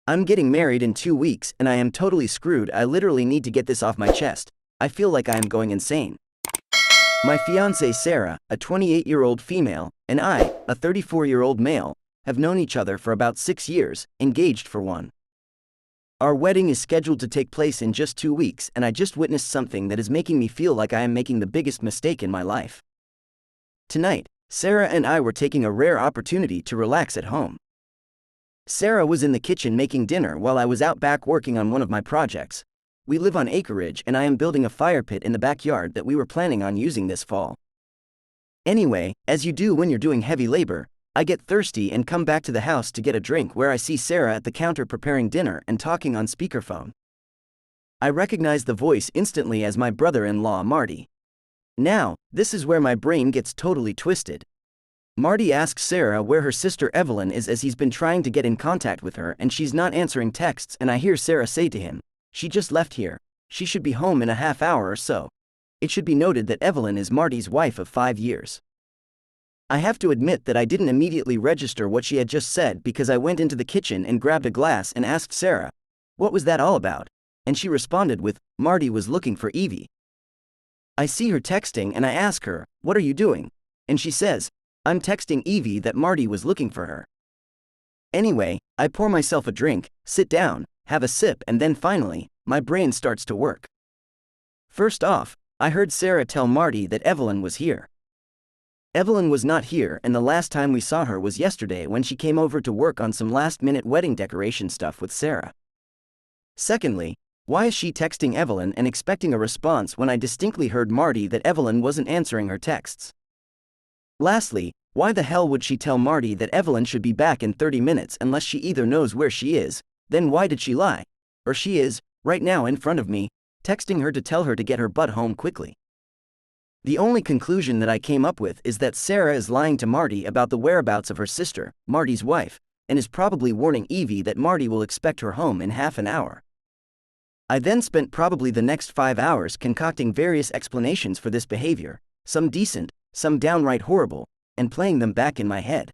I'm getting married in 2 weeks and I am totally screwed. I literally need to get this off my chest. I feel like I am going insane. My fiancée Sarah, a 28-year-old female, and I, a 34-year-old male, have known each other for about 6 years, engaged for 1. Our wedding is scheduled to take place in just 2 weeks, and I just witnessed something that is making me feel like I am making the biggest mistake in my life. Tonight, Sarah and I were taking a rare opportunity to relax at home. Sarah was in the kitchen making dinner while I was out back working on one of my projects. We live on acreage and I am building a fire pit in the backyard that we were planning on using this fall. Anyway, as you do when you're doing heavy labor, I get thirsty and come back to the house to get a drink where I see Sarah at the counter preparing dinner and talking on speakerphone. I recognize the voice instantly as my brother-in-law Marty. Now, this is where my brain gets totally twisted. Marty asks Sarah where her sister Evelyn is as he's been trying to get in contact with her and she's not answering texts, and I hear Sarah say to him, "She just left here. She should be home in a half hour or so." It should be noted that Evelyn is Marty's wife of 5 years. I have to admit that I didn't immediately register what she had just said because I went into the kitchen and grabbed a glass and asked Sarah, "What was that all about?" And she responded with, "Marty was looking for Evie." I see her texting and I ask her, "What are you doing?" And she says, "I'm texting Evie that Marty was looking for her." Anyway, I pour myself a drink, sit down, have a sip, and then finally, my brain starts to work. First off, I heard Sarah tell Marty that Evelyn was here. Evelyn was not here, and the last time we saw her was yesterday when she came over to work on some last-minute wedding decoration stuff with Sarah. Secondly, why is she texting Evelyn and expecting a response when I distinctly heard Marty that Evelyn wasn't answering her texts? Lastly, why the hell would she tell Marty that Evelyn should be back in 30 minutes unless she either knows where she is, then why did she lie? Or she is, right now in front of me, texting her to tell her to get her butt home quickly. The only conclusion that I came up with is that Sarah is lying to Marty about the whereabouts of her sister, Marty's wife, and is probably warning Evie that Marty will expect her home in half an hour. I then spent probably the next 5 hours concocting various explanations for this behavior, some decent, some downright horrible, and playing them back in my head.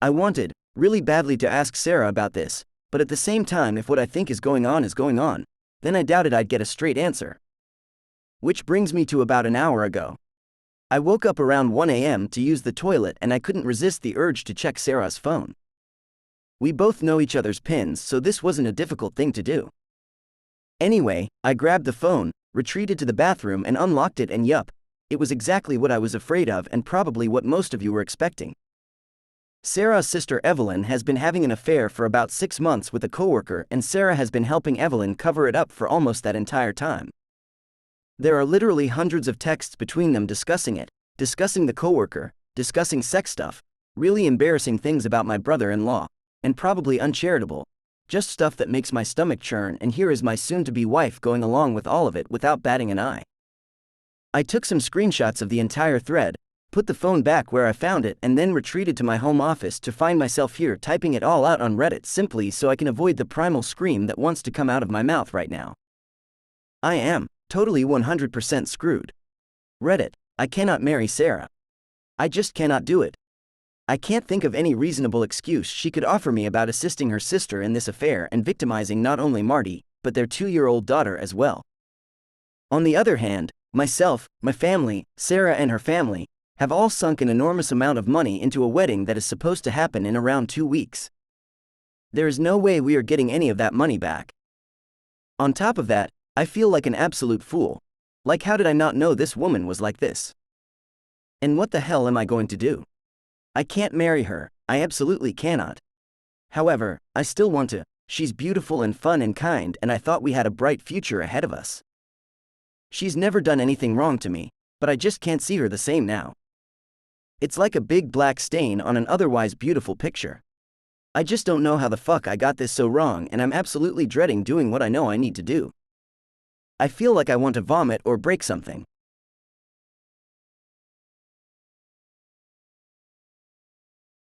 I wanted, really badly, to ask Sarah about this, but at the same time, if what I think is going on, then I doubted I'd get a straight answer. Which brings me to about an hour ago. I woke up around 1 a.m. to use the toilet and I couldn't resist the urge to check Sarah's phone. We both know each other's pins, so this wasn't a difficult thing to do. Anyway, I grabbed the phone, retreated to the bathroom and unlocked it, and yup, it was exactly what I was afraid of and probably what most of you were expecting. Sarah's sister Evelyn has been having an affair for about 6 months with a coworker, and Sarah has been helping Evelyn cover it up for almost that entire time. There are literally hundreds of texts between them discussing it, discussing the coworker, discussing sex stuff, really embarrassing things about my brother-in-law, and probably uncharitable, just stuff that makes my stomach churn, and here is my soon-to-be wife going along with all of it without batting an eye. I took some screenshots of the entire thread, put the phone back where I found it, and then retreated to my home office to find myself here typing it all out on Reddit simply so I can avoid the primal scream that wants to come out of my mouth right now. I am totally 100% screwed. Reddit, I cannot marry Sarah. I just cannot do it. I can't think of any reasonable excuse she could offer me about assisting her sister in this affair and victimizing not only Marty, but their 2-year-old daughter as well. On the other hand, myself, my family, Sarah and her family, have all sunk an enormous amount of money into a wedding that is supposed to happen in around 2 weeks. There is no way we are getting any of that money back. On top of that, I feel like an absolute fool. Like, how did I not know this woman was like this? And what the hell am I going to do? I can't marry her, I absolutely cannot. However, I still want to. She's beautiful and fun and kind, and I thought we had a bright future ahead of us. She's never done anything wrong to me, but I just can't see her the same now. It's like a big black stain on an otherwise beautiful picture. I just don't know how the fuck I got this so wrong, and I'm absolutely dreading doing what I know I need to do. I feel like I want to vomit or break something.